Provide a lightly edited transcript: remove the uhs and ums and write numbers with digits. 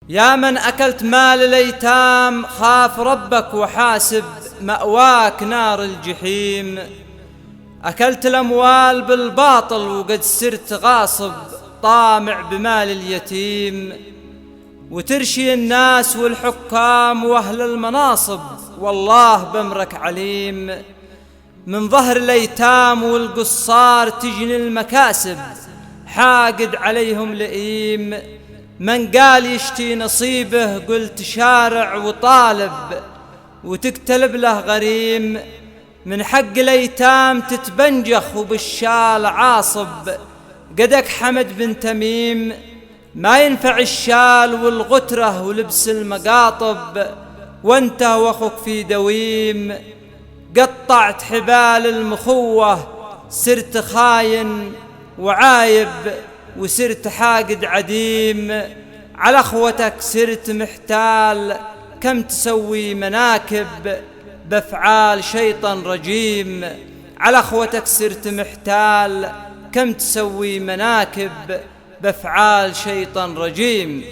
يا من أكلت مال الأيتام خاف ربك وحاسب، مأواك نار الجحيم. أكلت الأموال بالباطل وقد سرت غاصب، طامع بمال اليتيم. وترشي الناس والحكام وأهل المناصب، والله بأمرك عليم. من ظهر الأيتام والقصار تجني المكاسب، حاقد عليهم لئيم. من قال يشتي نصيبه قلت شارع وطالب، وتكتلب له غريم. من حق الأيتام تتبنجخ وبالشال عاصب، قدك حمد بن تميم. ما ينفع الشال والغترة ولبس المقاطب، وانت واخوك في دويم. قطعت حبال المخوة صرت خاين وعايب، وصرت حاقد عديم. على اخوتك صرت محتال، كم تسوي مناكب بافعال شيطان رجيم. على اخوتك صرت محتال، كم تسوي مناكب بافعال شيطان رجيم.